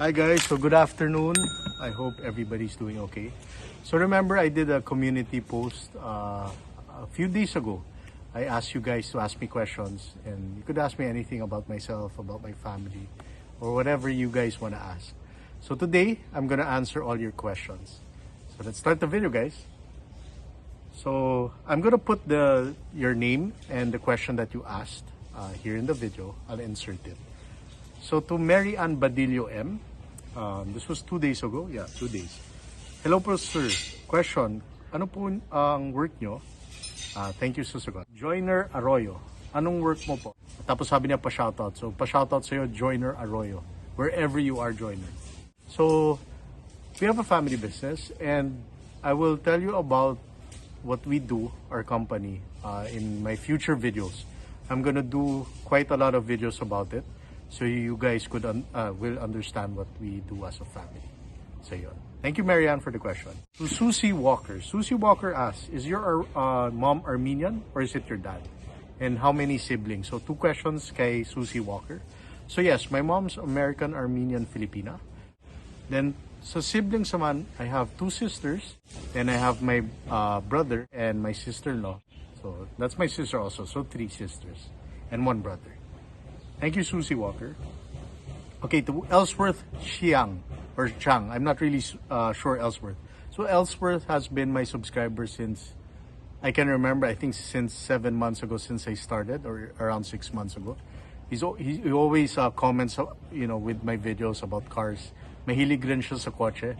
Hi guys, so good afternoon. I hope everybody's doing okay. So remember I did a community post a few days ago. I asked you guys to ask me questions, and you could ask me anything about myself, about my family, or whatever you guys want to ask. So today, I'm gonna answer all your questions. So let's start the video, guys. So I'm gonna put your name and the question that you asked here in the video. I'll insert it. So to Mary Ann Badillo M, this was 2 days ago. Yeah, 2 days. Hello po sir. Question, ano po ang work nyo? Thank you sa sagot. Joiner Arroyo, anong work mo po? Tapos sabi niya pa-shoutout. So pa-shoutout sa'yo, Joiner Arroyo, wherever you are, Joiner. So we have a family business, and I will tell you about what we do, our company, in my future videos. I'm gonna do quite a lot of videos about it, so you guys will understand what we do as a family. So yun. Thank you, Marianne, for the question. To Susie Walker. Susie Walker asks, is your mom Armenian or is it your dad? And how many siblings? So 2 questions kay Susie Walker. So yes, my mom's American, Armenian, Filipina. Then sa siblings naman, I have 2 sisters. Then I have my brother and my sister-in-law. So that's my sister also. So 3 sisters and 1 brother. Thank you, Susie Walker. Okay, to Ellsworth Chiang or Chang. I'm not really sure Ellsworth. So Ellsworth has been my subscriber since I can remember. I think since 7 months ago, since I started, or around 6 months ago. He always comments, with my videos about cars. Mahilig rin siya sa kotse.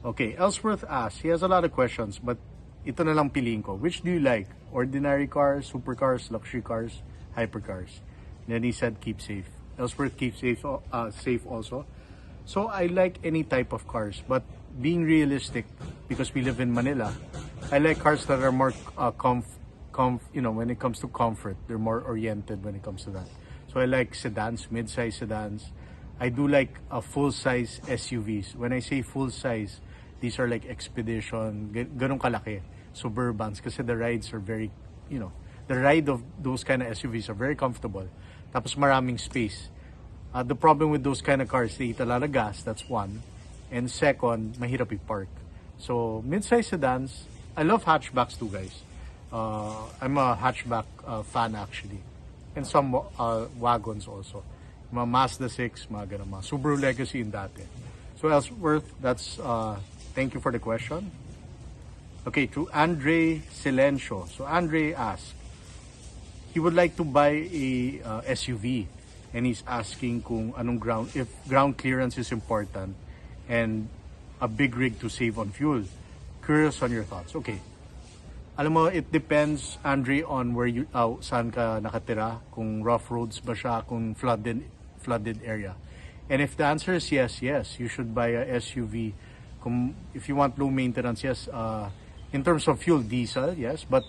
Okay, Ellsworth asks. He has a lot of questions, but ito na lang piliin ko. Which do you like? Ordinary cars, supercars, luxury cars, hypercars? Then he said, keep safe. Ellsworth keep safe also. So I like any type of cars, but being realistic, because we live in Manila, I like cars that are more when it comes to comfort. They're more oriented when it comes to that. So I like sedans, mid-size sedans. I do like full-size SUVs. When I say full-size, these are like Expedition, ganun kalaki, Suburbans, kasi the rides are very, the ride of those kind of SUVs are very comfortable. Tapos maraming space. The problem with those kind of cars, they eat a lot of gas, that's one. And second, mahirap i-park. So, mid-size sedans, I love hatchbacks too, guys. I'm a hatchback fan actually. And some wagons also. Mga Mazda 6, mga ganun, mga Subaru Legacy yung dati. So, Ellsworth, that's, thank you for the question. Okay, to Andre Silencio. So, Andre asked, he would like to buy a SUV, and he's asking kung if ground clearance is important and a big rig to save on fuel. Curious on your thoughts. Okay. Alam mo, it depends, Andre, on where you saan ka nakatira, kung rough roads ba siya, kung flooded area. And if the answer is yes, you should buy a SUV. If you want low maintenance, yes. In terms of fuel, diesel, yes, but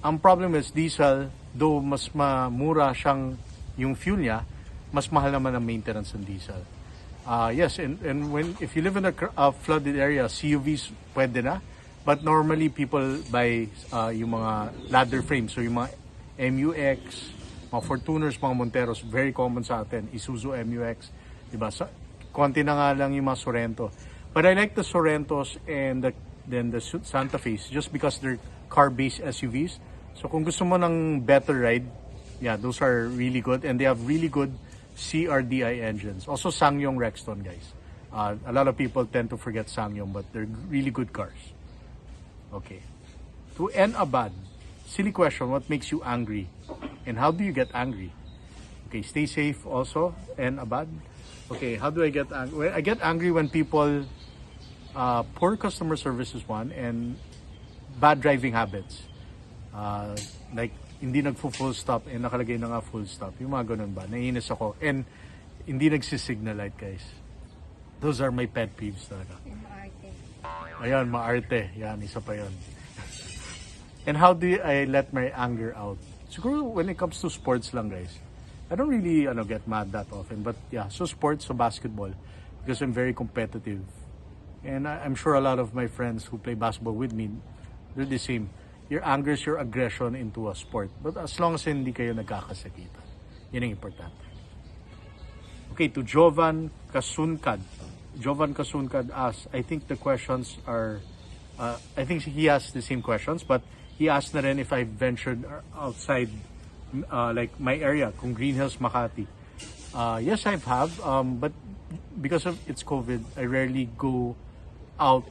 ang problem is diesel, though mas mura siyang yung fuel niya, mas mahal naman ang maintenance ng diesel. Yes, and if you live in a flooded area, CUVs pwede na, but normally people buy yung mga ladder frames, so yung mga MUX, mga Fortuners, mga Monteros, very common sa atin, Isuzu MUX, diba? Konti na nga lang yung mga Sorento. But I like the Sorentos and then the Santa Fe just because they're car-based SUVs. So kung gusto mo ng better ride, yeah, those are really good, and they have really good CRDI engines. Also Sangyong Rexton, guys. A lot of people tend to forget Sangyong, but they're really good cars. Okay. To N Abad, silly question, what makes you angry? And how do you get angry? Okay, stay safe also, N Abad. Okay, how do I get angry? Well, I get angry when people, poor customer service is one, and bad driving habits. Like hindi nagfo-full stop and nakalagay na nga full stop. Yung mga ganun ba? Naiinis ako. And hindi nagsisignal light, guys. Those are my pet peeves talaga. Ayan, maarte. Yan, isa pa yun. And how do I let my anger out? Siguro when it comes to sports lang, guys. I don't really get mad that often. But yeah, so sports, so basketball. Because I'm very competitive. And I'm sure a lot of my friends who play basketball with me, they're the same. Your anger is your aggression into a sport. But as long as hindi kayo nagkakasakitan, yun ang importante. Okay. Okay, to Jovan Kasunkad. Jovan Kasunkad asks, I think the questions are, I think he has the same questions, but he asked na rin if I ventured outside like my area, kung Green Hills, Makati. Yes, I have, but because of it's COVID, I rarely go out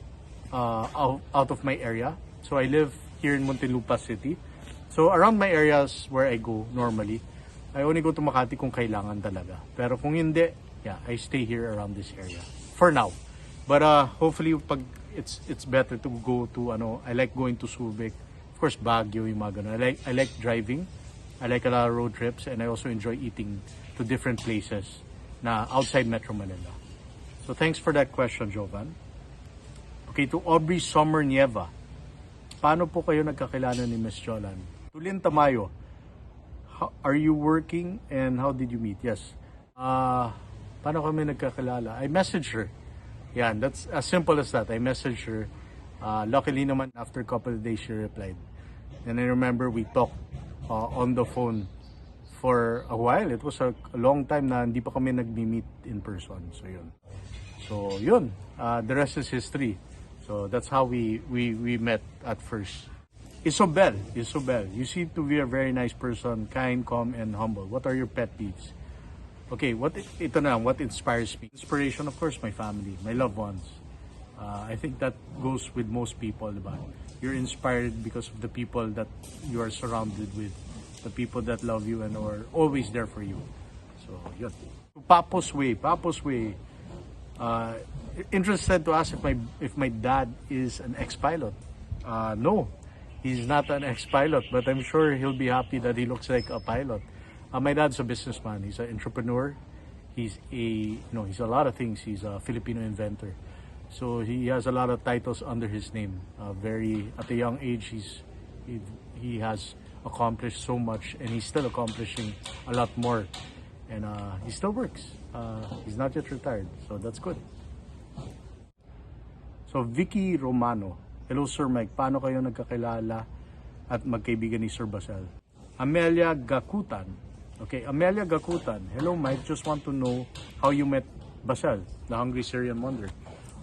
of my area. So I live here in Muntinlupa City. So around my areas where I go normally, I only go to Makati kung kailangan talaga. Pero kung hindi, yeah, I stay here around this area for now. But hopefully pag it's better to go to I like going to Subic. Of course, Baguio, yung mga ganun. I like driving. I like a lot of road trips, and I also enjoy eating to different places na outside Metro Manila. So thanks for that question, Jovan. Okay, to Aubrey Sommer Nieva. Paano po kayo nagkakilala ni Miss Jolan? Tulin Tamayo. Are you working and how did you meet? Yes. Paano kami nagkakilala? I messaged her. Yeah, that's as simple as that. I messaged her. Luckily naman, after a couple of days, she replied. And I remember we talked on the phone for a while. It was a long time na hindi pa kami nag-meet in person. So yun. The rest is history. So that's how we met at first. Isobel, you seem to be a very nice person, kind, calm, and humble. What are your pet peeves? Okay, what inspires me? Inspiration, of course, my family, my loved ones. I think that goes with most people, diba? You're inspired because of the people that you are surrounded with, the people that love you and are always there for you. So, yun. Papo's Way. Interested to ask if my dad is an ex-pilot. No, he's not an ex-pilot, but I'm sure he'll be happy that he looks like a pilot. My dad's a businessman. He's an entrepreneur. He's a lot of things. He's a Filipino inventor. So he has a lot of titles under his name. At a young age, he has accomplished so much, and he's still accomplishing a lot more. And he still works. He's not yet retired, so that's good. So Vicky Romano. Hello, Sir Mike. Paano kayo nagkakilala at magkaibigan ni Sir Basel? Amelia Gakutan. Okay, Amelia Gakutan. Hello, Mike. Just want to know how you met Basel, the Hungry Syrian Wonder.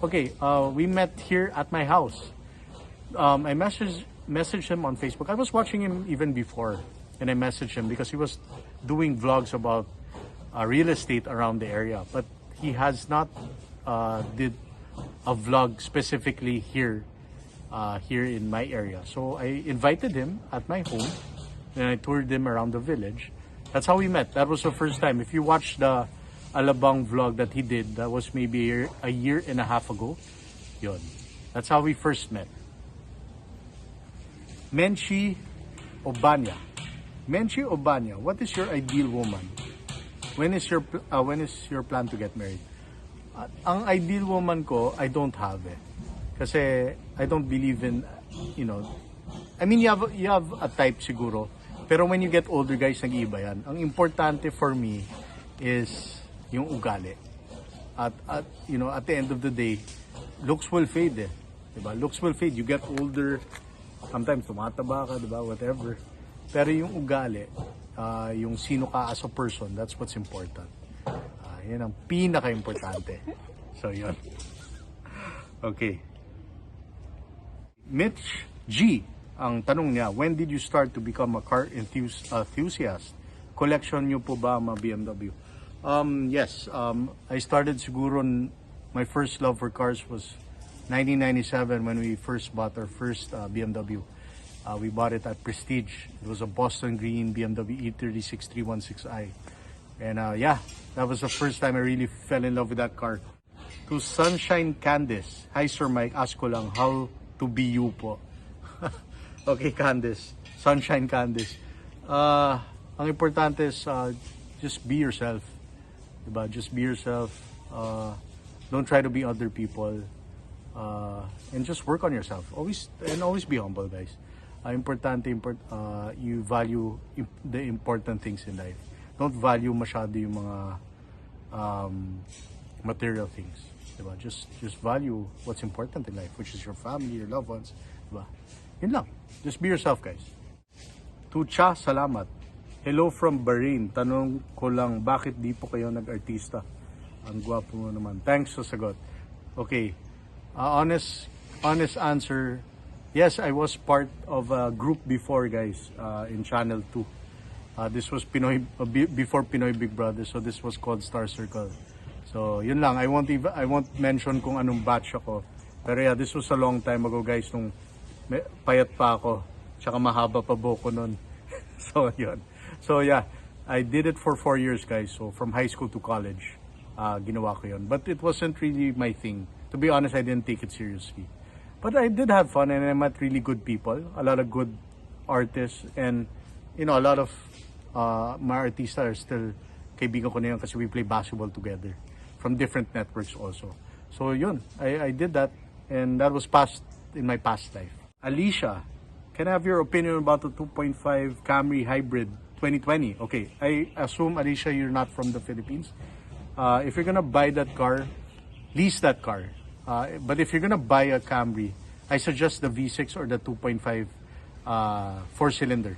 Okay, we met here at my house. I messaged him on Facebook. I was watching him even before, and I messaged him because he was doing vlogs about real estate around the area. But he has not did a vlog specifically here in my area. So I invited him at my home, and I toured him around the village. That's how we met. That was the first time. If you watch the Alabang vlog that he did, that was maybe a year and a half ago. Yun. That's how we first met. Menchi Obanya. What is your ideal woman? When is your plan to get married? Ang ideal woman ko, I don't have it. Kasi I don't believe in, I mean, you have a type siguro. Pero when you get older, guys, nag-iiba yan. Ang importante for me is yung ugali. At the end of the day, looks will fade eh. Diba? Looks will fade. You get older, sometimes tumataba ka, diba? Whatever. Pero yung ugali, yung sino ka as a person, that's what's important. Yan ang pinaka-importante. So, yun. Okay. Mitch G. Ang tanong niya, when did you start to become a car enthusiast? Collection niyo po ba mga BMW? Yes. I started siguro, my first love for cars was 1997 when we first bought our first BMW. We bought it at Prestige. It was a Boston Green BMW E36 316i. And that was the first time I really fell in love with that car. To Sunshine Candice. Hi Sir Mike, ask ko lang how to be you po. Okay, Candice. Sunshine Candice. Ang importante is just be yourself. Diba? Just be yourself. Don't try to be other people. And just work on yourself. Always be humble, guys. You value the important things in life. Don't value masyado yung mga material things. Diba? Just value what's important in life, which is your family, your loved ones. Diba? Yun lang. Just be yourself, guys. Tucha, salamat. Hello from Bahrain. Tanong ko lang, bakit di po kayo nag-artista? Ang gwapo mo naman. Thanks sa sagot. Okay. Honest answer. Yes, I was part of a group before, guys, in Channel 2. This was Pinoy before Pinoy Big Brother, so this was called Star Circle. So, yun lang. I won't mention kung anong batch ako. Pero yeah, this was a long time ago, guys, nung payat pa ako. Tsaka mahaba pa buhok ko nun. So, yun. So, yeah. I did it for 4 years, guys. So, from high school to college, ginawa ko yun. But it wasn't really my thing. To be honest, I didn't take it seriously. But I did have fun, and I met really good people. A lot of good artists. And, you know, a lot of mga artista are still kaibigan ko na yun kasi we play basketball together from different networks also. So, yun. I did that. And that was in my past life. Alicia, can I have your opinion about the 2.5 Camry Hybrid 2020? Okay, I assume, Alicia, you're not from the Philippines. If you're gonna buy that car, lease that car. But if you're gonna buy a Camry, I suggest the V6 or the 2.5 4-cylinder.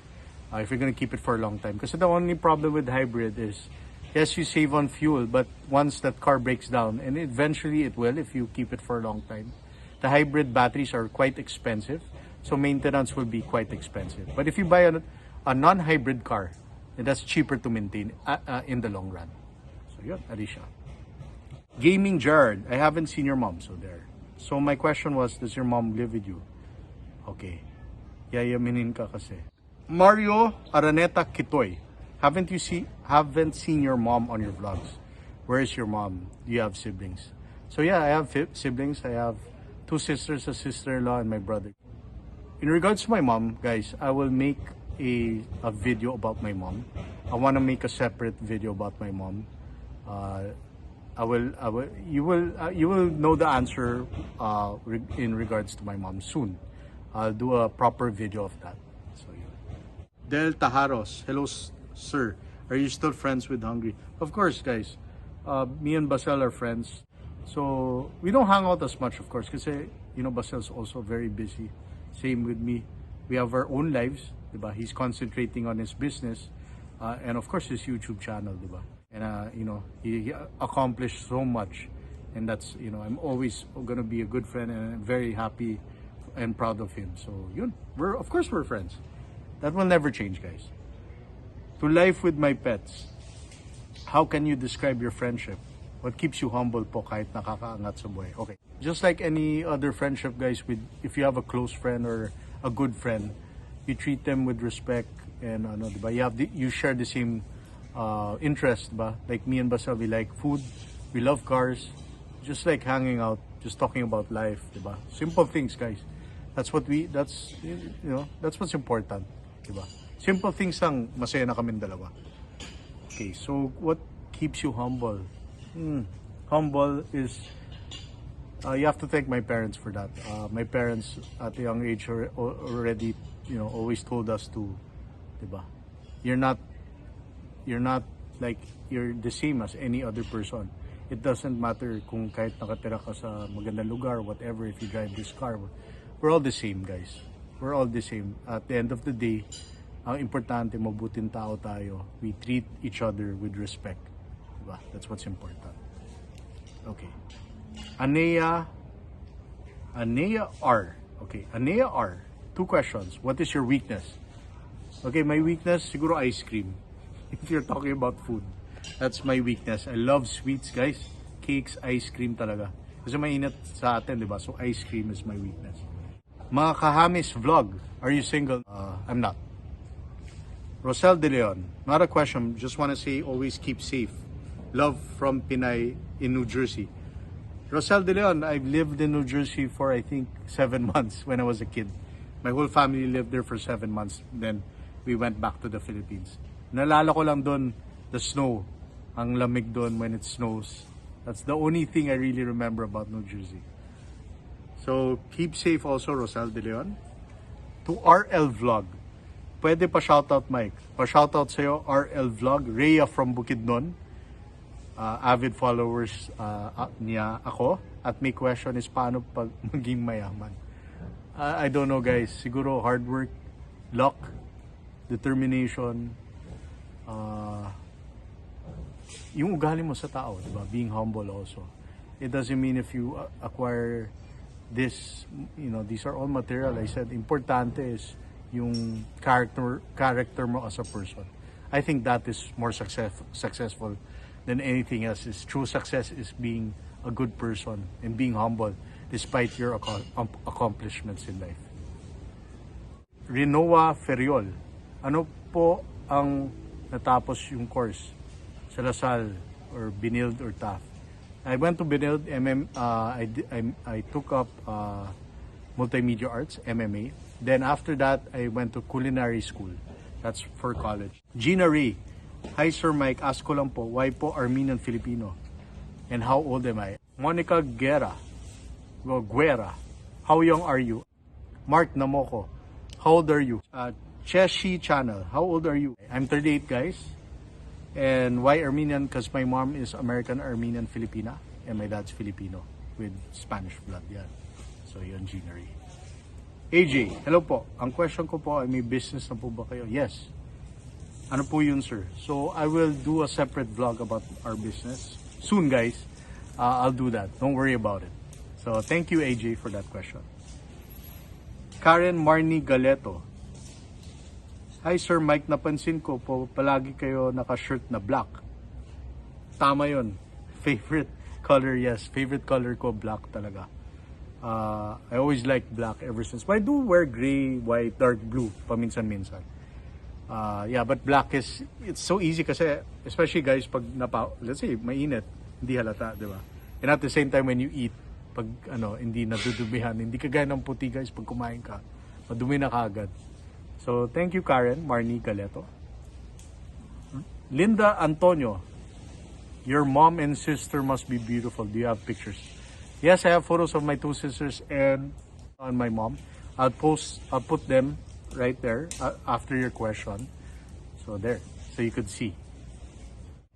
If you're gonna keep it for a long time. Because the only problem with hybrid is, yes, you save on fuel, but once that car breaks down, and eventually it will if you keep it for a long time, the hybrid batteries are quite expensive, so maintenance will be quite expensive. But if you buy a non-hybrid car, then that's cheaper to maintain in the long run. So yun, Alicia. Gaming Jared, I haven't seen your mom, so there. So my question was, does your mom live with you? Okay. Yayaminin ka kasi. Mario Araneta Kitoy, haven't seen your mom on your vlogs? Where is your mom? Do you have siblings? So yeah, I have siblings. I have 2 sisters, a sister-in-law, and my brother. In regards to my mom, guys, I will make a video about my mom. I want to make a separate video about my mom. You will know the answer in regards to my mom soon. I'll do a proper video of that. So yeah. Del Tajaros, hello sir. Are you still friends with Hungry? Of course, guys. Me and Basel are friends. So we don't hang out as much, of course, because you know Basel's also very busy. Same with me. We have our own lives, diba? He's concentrating on his business, and of course his YouTube channel, diba? And you know, he accomplished so much, and that's, you know, I'm always gonna be a good friend, and I'm very happy and proud of him. So yun, of course we're friends. That will never change, guys. To life with my pets. How can you describe your friendship? What keeps you humble po kahit nakakaangat sa buhay? Okay. Just like any other friendship, guys, if you have a close friend or a good friend, you treat them with respect and diba? You share the same interest, ba? Like me and Basel, we like food, we love cars, just like hanging out, just talking about life, diba? Simple things, guys. That's what's important, diba? Simple things lang, masaya na kaming dalawa. Okay, so what keeps you humble? Humble is, you have to thank my parents for that. My parents at a young age already, you know, always told us to, diba? You're not like, you're the same as any other person. It doesn't matter kung kahit nakatira ka sa magandang lugar, whatever, if you drive this car, we're all the same, guys. We're all the same. At the end of the day, ang importante, mabuting tao tayo. We treat each other with respect. Diba? That's what's important. Okay. Anea R. Okay, Anea R. 2 questions. What is your weakness? Okay, my weakness, siguro ice cream. If you're talking about food, that's my weakness. I love sweets, guys. Cakes, ice cream talaga. Kasi mainit sa atin, diba? So ice cream is my weakness. Mga Kahamis vlog. Are you single? I'm not. Rosel De Leon. Not a question. Just want to say, always keep safe. Love from Pinay in New Jersey. Rosel De Leon, I've lived in New Jersey for I think 7 months when I was a kid. My whole family lived there for 7 months. Then we went back to the Philippines. Nalala ko lang doon the snow. Ang lamig doon when it snows. That's the only thing I really remember about New Jersey. So keep safe also, Rosel De Leon. To RL Vlog. Pwede pa shoutout, Mike. Pa shoutout sa'yo, RL Vlog. Rhea from Bukidnon. Avid followers niya ako. At may question is, paano pag maging mayaman? I don't know, guys. Siguro hard work, luck, determination, yung ugali mo sa tao, di ba? Being humble also. It doesn't mean if you acquire this, these are all material. I said, importante is yung character mo as a person. I think that is more successful than anything else. True success is being a good person and being humble despite your accomplishments in life. Rinoa Feriol, ano po ang natapos yung course sa Lasal or Binild or TAF? I went to Binild, I took up multimedia arts, MMA. Then after that, I went to culinary school. That's for college. Gina Ray, hi Sir Mike, ask ko lang po, why po Armenian Filipino? And how old am I? Monica Guerra, how young are you? Mark Namoko, how old are you? Cheshi Channel, how old are you? I'm 38 guys. And why Armenian? Because my mom is American Armenian Filipina and my dad's Filipino with Spanish blood. Yan. So yun, Gina Ray. AJ, hello po. Ang question ko po ay may business na po ba kayo? Yes. Ano po yun, sir? So I will do a separate vlog about our business. Soon, guys. I'll do that. Don't worry about it. So thank you, AJ, for that question. Karen Marnie Galeto. Hi Sir Mike, napansin ko po palagi kayo naka-shirt na black. Tama yun. Favorite color, yes. Favorite color ko, black talaga. I always like black ever since. But I do wear gray, white, dark blue paminsan-minsan. Yeah, but black it's so easy kasi, especially guys, pag let's say, mainit, hindi halata, di ba? And at the same time, when you eat, pag hindi nadudumihan, hindi kagaya ng puti guys, pag kumain ka, madumi na kaagad. So, thank you Karen, Marnie Galeto. Linda Antonio, your mom and sister must be beautiful. Do you have pictures? Yes, I have photos of my two sisters and on my mom. I'll put them right there after your question. So there, so you could see.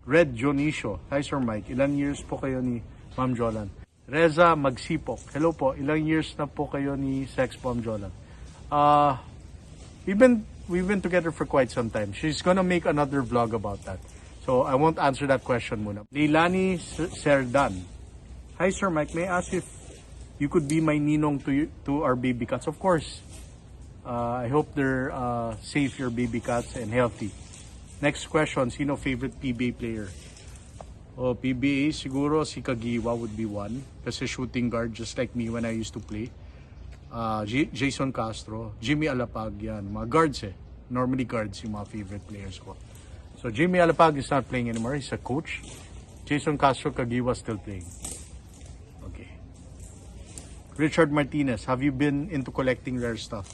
Red Jonicio, hi Sir Mike, ilang years po kayo ni Ma'am Jolan? Reza Magsipok, hello po, ilang years na po kayo ni Sex Ma'am Jolan? We've been together for quite some time. She's gonna make another vlog about that. So I won't answer that question muna. Leilani Serdan. Hi Sir Mike, may I ask if you could be my ninong to our baby cats? Of course. I hope they're safe, your baby cats, and healthy. Next question, sino favorite PBA player? Oh, PBA, siguro si Kagiwa would be one. Kasi shooting guard, just like me when I used to play. Jason Castro, Jimmy Alapag, yan. Mga guards eh. Normally guards yung mga favorite players ko. So Jimmy Alapag is not playing anymore. He's a coach. Jason Castro, Kagiwa still playing. Okay. Richard Martinez, have you been into collecting rare stuff?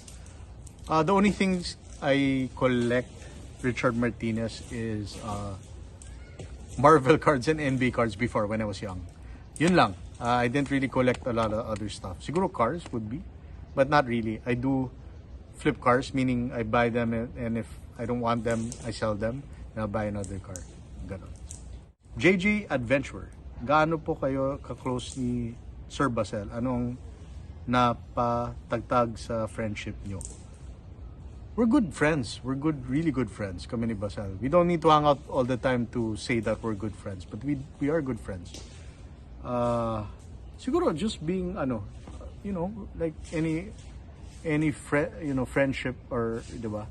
The only things I collect, Richard Martinez, is Marvel cards and NBA cards before when I was young. Yun lang. I didn't really collect a lot of other stuff. Siguro cars would be, but not really. I do flip cars, meaning I buy them and if I don't want them, I sell them and I'll buy another car. Ganon. JJ Adventure, gaano po kayo ka-close ni Sir Basel? Anong napatagtag sa friendship nyo? We're good friends. We're really good friends, kami ni Basel. We don't need to hang out all the time to say that we're good friends, but we are good friends. Siguro just being like any friendship or, diba?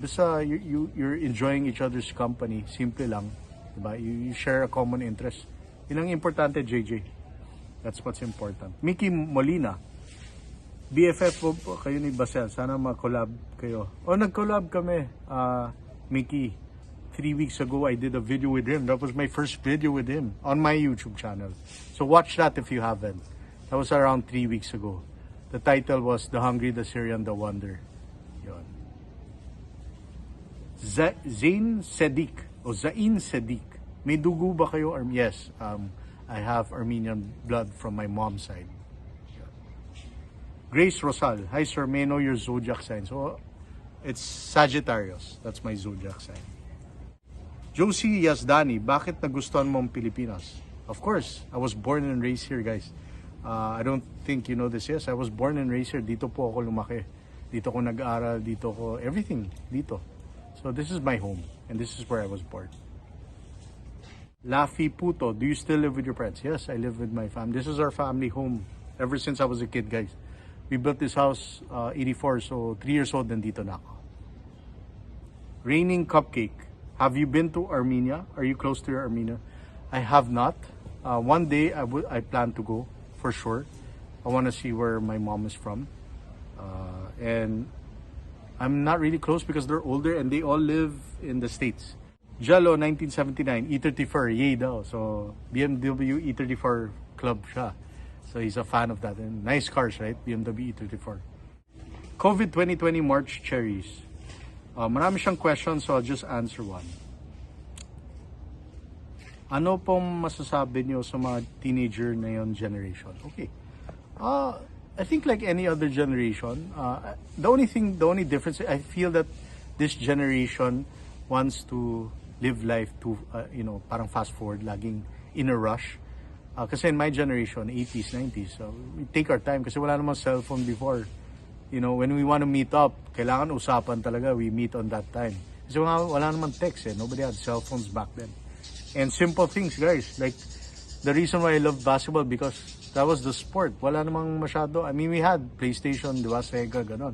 Basta you're enjoying each other's company, simple lang, diba? You share a common interest. Yun ang importante, JJ. That's what's important. Mickey Molina, BFF po kayo ni Basel. Sana mag-collab kayo. Nag-collab kami. Mickey, 3 weeks ago, I did a video with him. That was my first video with him on my YouTube channel. So watch that if you haven't. That was around 3 weeks ago. The title was The Hungry, the Syrian, the Wonder. Yun. Zain Sedik. May dugo ba kayo? Yes. I have Armenian blood from my mom's side. Grace Rosal, hi sir, may I know your zodiac sign? So, it's Sagittarius. That's my zodiac sign. Josie Yazdani, bakit nagustuhan mo ang Pilipinas? Of course, I was born and raised here, guys. I don't think you know this. Yes, I was born and raised here. Dito po ako lumaki. Dito ko nag-aaral, dito ko, everything, dito. So, this is my home, and this is where I was born. Laffy Puto, do you still live with your parents? Yes, I live with my family. This is our family home ever since I was a kid, guys. We built this house 84, so 3 years old nandito na ako. Raining Cupcake, have you been to Armenia? Are you close to your Armenia? I have not. One day I plan to go for sure. I want to see where my mom is from. And I'm not really close because they're older and they all live in the States. Jello 1979, E34, yay daw. So BMW E34 club siya. So he's a fan of that. And nice cars, right? BMW E34. COVID 2020 March cherries. Marami siyang questions, so I'll just answer one. Ano pong masasabi niyo sa mga teenager na yon generation? Okay. I think like any other generation, the only difference, I feel that this generation wants to live life to, parang fast forward, laging in a rush. Kasi in my generation, 80s, 90s, we take our time kasi wala namang cellphone before. When we want to meet up, kailangan usapan talaga, we meet on that time. Kasi wala namang text nobody had cell phones back then. And simple things, guys, like the reason why I love basketball because that was the sport. Wala namang masyado. I mean, we had PlayStation, di ba, Sega, ganon.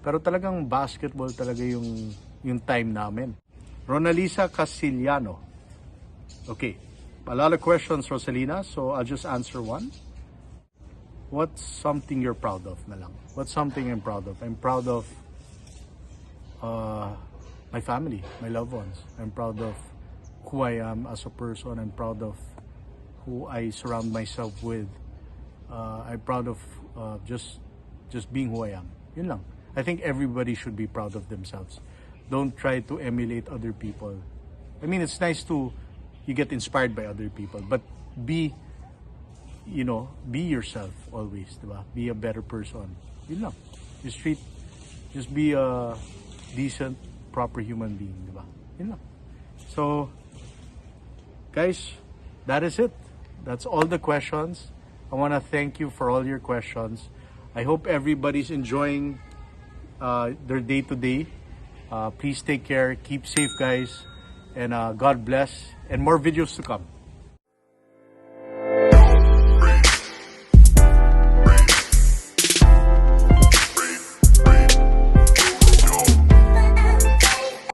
Pero talagang basketball talaga yung time namin. Ronalisa Casiliano. Okay. A lot of questions, Rosalina, so I'll just answer one. What's something you're proud of na lang? What's something I'm proud of? I'm proud of my family, my loved ones. I'm proud of who I am as a person. I'm proud of who I surround myself with. I'm proud of just being who I am. Yun lang. I think everybody should be proud of themselves. Don't try to emulate other people. I mean, it's nice to you get inspired by other people, but be yourself always, diba? Be a better person. Yun lang. Just be a decent, proper human being, diba? Yun lang. So, guys, that is it. That's all the questions. I want to thank you for all your questions. I hope everybody's enjoying their day-to-day. Please take care. Keep safe, guys. And God bless. And more videos to come.